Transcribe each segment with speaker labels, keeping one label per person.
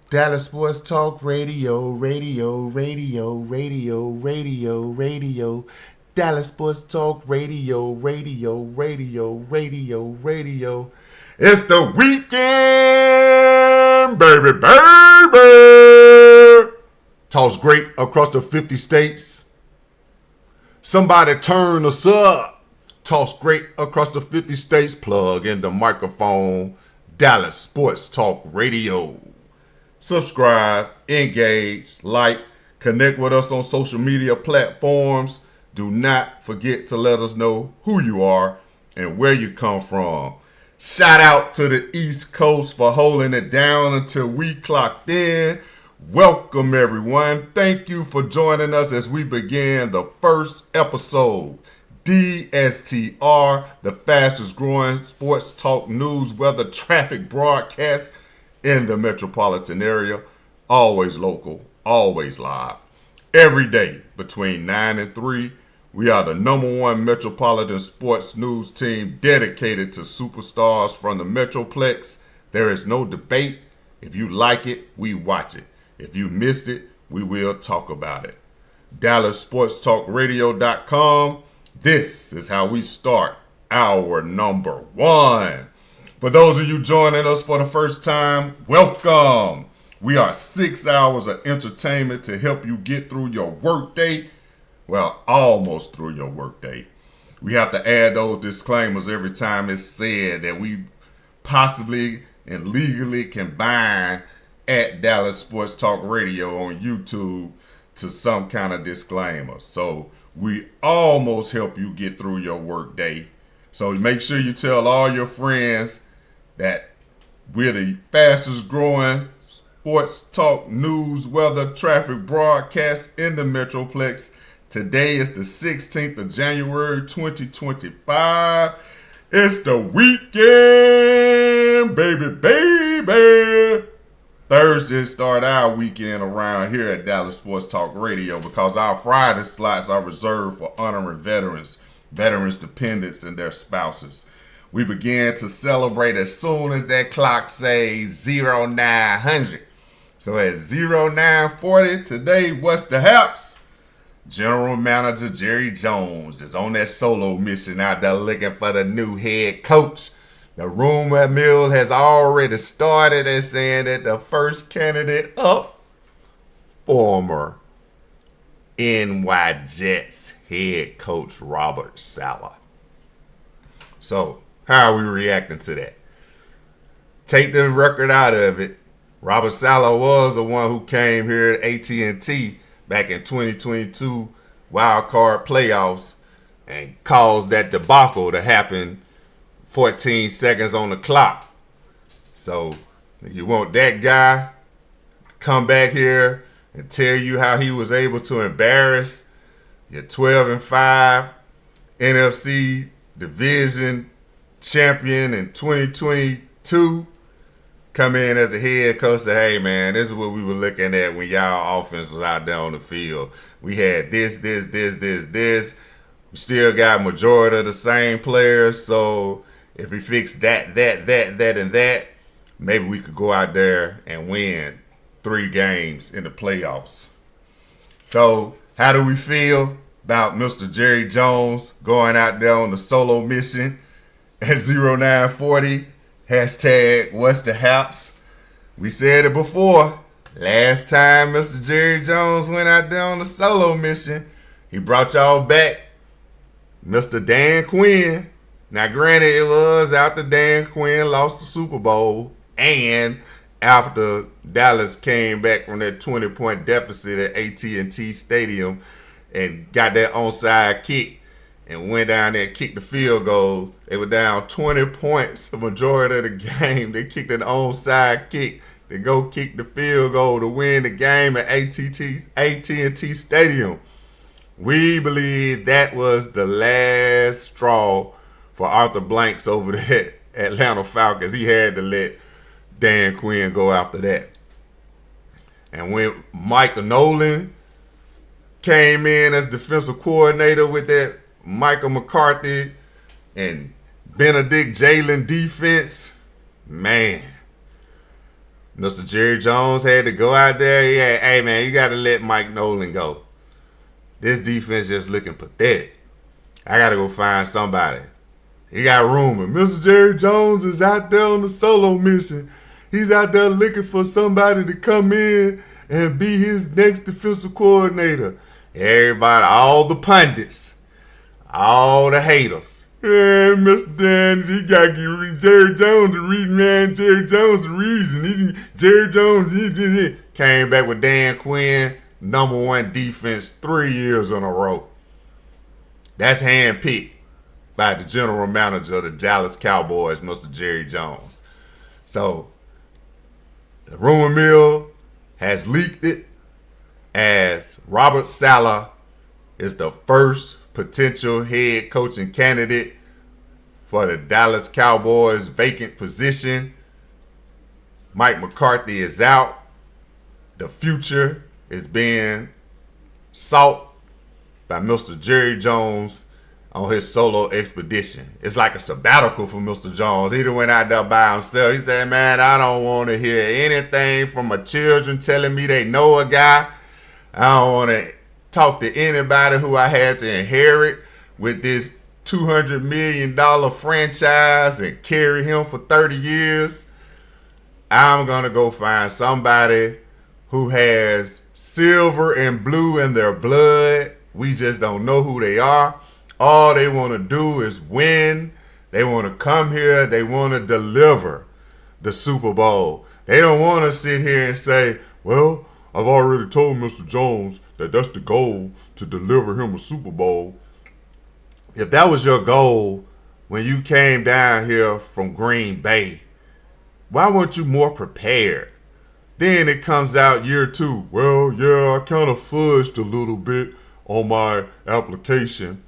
Speaker 1: Dallas Sports Talk Radio, radio, radio, radio, radio, radio. Dallas Sports Talk Radio, radio, radio, radio, radio. It's the weekend, baby, baby. Talks great across the 50 states. Somebody turn us up. Talks great across the 50 states. Plug in the microphone. Dallas Sports Talk Radio. Subscribe, engage, like, connect with us on social media platforms. Do not forget to let us know who you are and where you come from. Shout out to the East Coast for holding it down until we clocked in. Welcome, everyone. Thank you for joining us as we begin the first episode. DSTR, the fastest growing sports talk news, weather, traffic broadcast in the metropolitan area. Always local, always live. Every day between 9 and 3, we are the number one metropolitan sports news team dedicated to superstars from the Metroplex. There is no debate. If you like it, we watch it. If you missed it, we will talk about it. DallasSportsTalkRadio.com. This is how we start our number one. For those of you joining us for the first time, welcome. We are 6 hours of entertainment to help you get through your workday. Well, almost through your workday. We have to add those disclaimers every time it's said that we possibly and legally combine at Dallas Sports Talk Radio on YouTube to some kind of disclaimer. So we almost help you get through your workday. So make sure you tell all your friends that we're the fastest growing sports talk, news, weather, traffic broadcast in the Metroplex. Today is the 16th of January, 2025. It's the weekend, baby, baby. Thursday start our weekend around here at Dallas Sports Talk Radio because our Friday slots are reserved for honoring veterans, dependents, and their spouses. We begin to celebrate as soon as that clock says 0900. So at 0940 today, what's the haps? General Manager Jerry Jones is on that solo mission out there looking for the new head coach. The rumor mill has already started and saying that the first candidate up, former NY Jets head coach Robert Saleh. So, how are we reacting to that? Take the record out of it. Robert Saleh was the one who came here at AT&T back in 2022 wild card playoffs and caused that debacle to happen 14 seconds on the clock. So you want that guy to come back here and tell you how he was able to embarrass your 12-5 NFC division champion in 2022, come in as a head coach, say, hey, man, this is what we were looking at when y'all offense was out there on the field. We had this. We still got majority of the same players, so if we fix that, and that, maybe we could go out there and win 3 games in the playoffs. So how do we feel about Mr. Jerry Jones going out there on the solo mission at 0940? Hashtag what's the haps? We said it before. Last time Mr. Jerry Jones went out there on the solo mission, he brought y'all back Mr. Dan Quinn. Now, granted, it was after Dan Quinn lost the Super Bowl and after Dallas came back from that 20-point deficit at AT&T Stadium and got that onside kick and went down there and kicked the field goal. They were down 20 points the majority of the game. They kicked an onside kick to go kick the field goal to win the game at AT&T Stadium. We believe that was the last straw for Arthur Blanks over there at Atlanta Falcons. He had to let Dan Quinn go after that. And when Michael Nolan came in as defensive coordinator with that Michael McCarthy and Benedict Jalen defense, man, Mr. Jerry Jones had to go out there. Yeah, hey man, you got to let Mike Nolan go. This defense just looking pathetic. I got to go find somebody. He got rumor. Mr. Jerry Jones is out there on the solo mission. He's out there looking for somebody to come in and be his next defensive coordinator. Everybody, all the pundits, all the haters. Yeah, Mr. Dan, he got to give Jerry Jones a reason, man. Jerry Jones a reason. Jerry Jones he came back with Dan Quinn, number 1 defense 3 years in a row. That's handpicked by the general manager of the Dallas Cowboys, Mr. Jerry Jones. So, the rumor mill has leaked it as Robert Saleh is the first potential head coaching candidate for the Dallas Cowboys vacant position. Mike McCarthy is out. The future is being sought by Mr. Jerry Jones on his solo expedition. It's like a sabbatical for Mr. Jones. He done went out there by himself. He said, man, I don't want to hear anything from my children telling me they know a guy. I don't want to talk to anybody who I had to inherit with this $200 million franchise and carry him for 30 years. I'm going to go find somebody who has silver and blue in their blood. We just don't know who they are. All they want to do is win. They want to come here. They want to deliver the Super Bowl. They don't want to sit here and say, well, I've already told Mr. Jones that that's the goal, to deliver him a Super Bowl. If that was your goal when you came down here from Green Bay, why weren't you more prepared? Then it comes out year 2. Well, yeah, I kind of fudged a little bit on my application.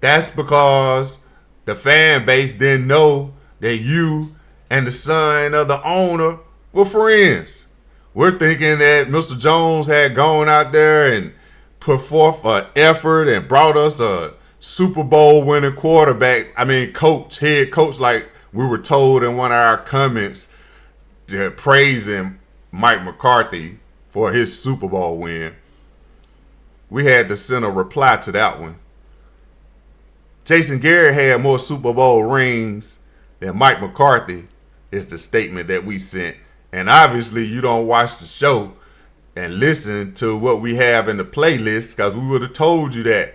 Speaker 1: That's because the fan base didn't know that you and the son of the owner were friends. We're thinking that Mr. Jones had gone out there and put forth an effort and brought us a Super Bowl winning head coach, like we were told in one of our comments, praising Mike McCarthy for his Super Bowl win. We had to send a reply to that one. Jason Garrett had more Super Bowl rings than Mike McCarthy, is the statement that we sent. And obviously you don't watch the show and listen to what we have in the playlist, because we would have told you that.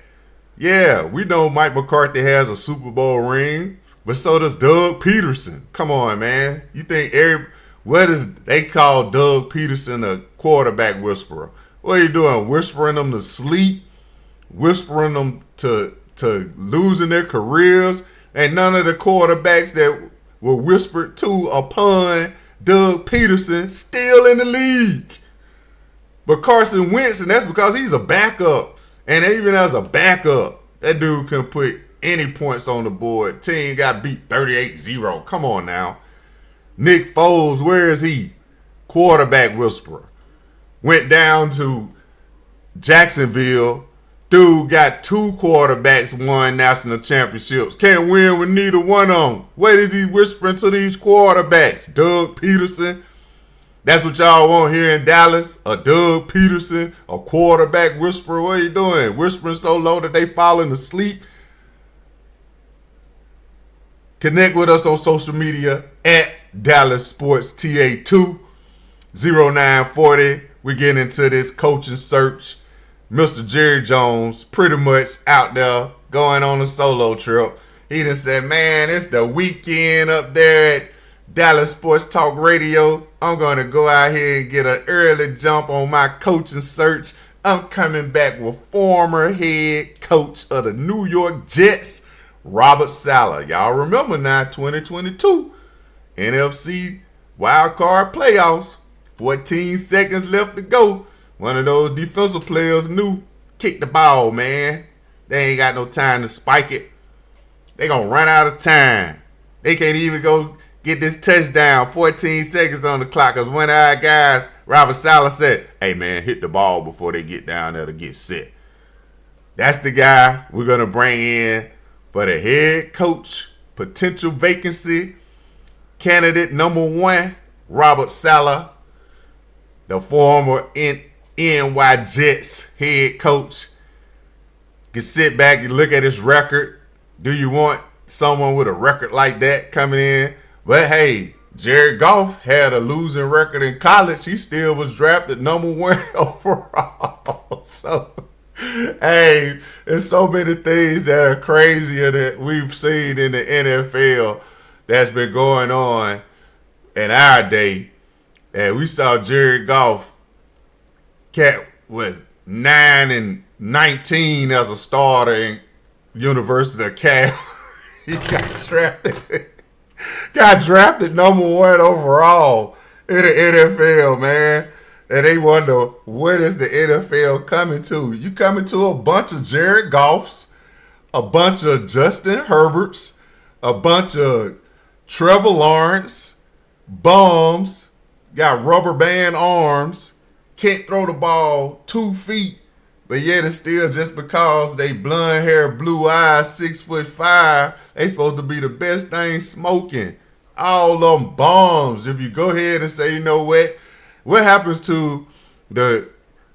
Speaker 1: Yeah, we know Mike McCarthy has a Super Bowl ring, but so does Doug Peterson. Come on, man. You think they call Doug Peterson a quarterback whisperer? What are you doing? Whispering them to sleep? Whispering them to losing their careers? And none of the quarterbacks that were whispered to upon Doug Peterson still in the league. But Carson Wentz, and that's because he's a backup. And even as a backup, that dude couldn't put any points on the board. Team got beat 38-0. Come on now. Nick Foles, where is he? Quarterback whisperer. Went down to Jacksonville. Dude got 2 quarterbacks, won national championships. Can't win with neither one of them. What is he whispering to these quarterbacks? Doug Peterson. That's what y'all want here in Dallas? A Doug Peterson, a quarterback whisperer. What are you doing? Whispering so low that they falling asleep? Connect with us on social media at Dallas Sports TA2 0940. We get into this coaching search. Mr. Jerry Jones pretty much out there going on a solo trip. He done said, man, it's the weekend up there at Dallas Sports Talk Radio. I'm going to go out here and get an early jump on my coaching search. I'm coming back with former head coach of the New York Jets, Robert Saleh. Y'all remember now, 2022 NFC wildcard playoffs. 14 seconds left to go. One of those defensive players knew, kick the ball, man. They ain't got no time to spike it. They gonna run out of time. They can't even go get this touchdown. 14 seconds on the clock. Because one of our guys, Robert Saleh, said, hey, man, hit the ball before they get down there to get set. That's the guy we're going to bring in for the head coach potential vacancy. Candidate number 1 Robert Saleh, the former NY Jets head coach, can sit back and look at his record. Do you want someone with a record like that coming in? But hey, Jared Goff had a losing record in college. He still was drafted number 1 overall. So, hey, there's so many things that are crazier that we've seen in the NFL that's been going on in our day. And we saw Jared Goff, cat was 9-19 as a starter in University of Cal. He got drafted number 1 overall in the NFL, man. And they wonder, what is the NFL coming to? You coming to a bunch of Jared Goffs, a bunch of Justin Herberts, a bunch of Trevor Lawrence, bums, got rubber band arms, can't throw the ball 2 feet, but yet it's still just because they blonde hair, blue eyes, 6'5", they supposed to be the best thing smoking. All of them bombs. If you go ahead and say, you know what happens to the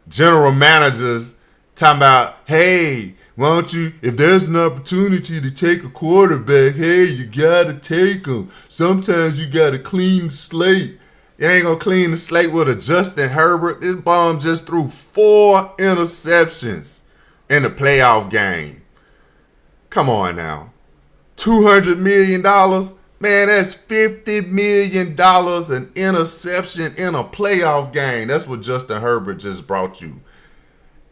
Speaker 1: general managers talking about, hey, why don't you, if there's an opportunity to take a quarterback, hey, you got to take him. Sometimes you got to clean the slate. You ain't going to clean the slate with a Justin Herbert. This bomb just threw 4 interceptions in the playoff game. Come on now. $200 million? Man, that's $50 million an interception in a playoff game. That's what Justin Herbert just brought you.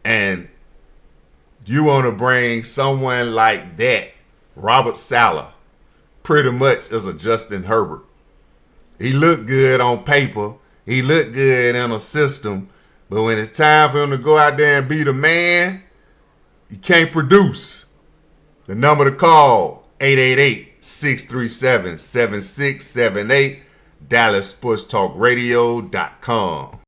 Speaker 1: And you want to bring someone like that, Robert Saleh, pretty much as a Justin Herbert. He looked good on paper. He looked good in a system. But when it's time for him to go out there and be the man, he can't produce. The number to call, 888-637-7678, DallasSportsTalkRadio.com.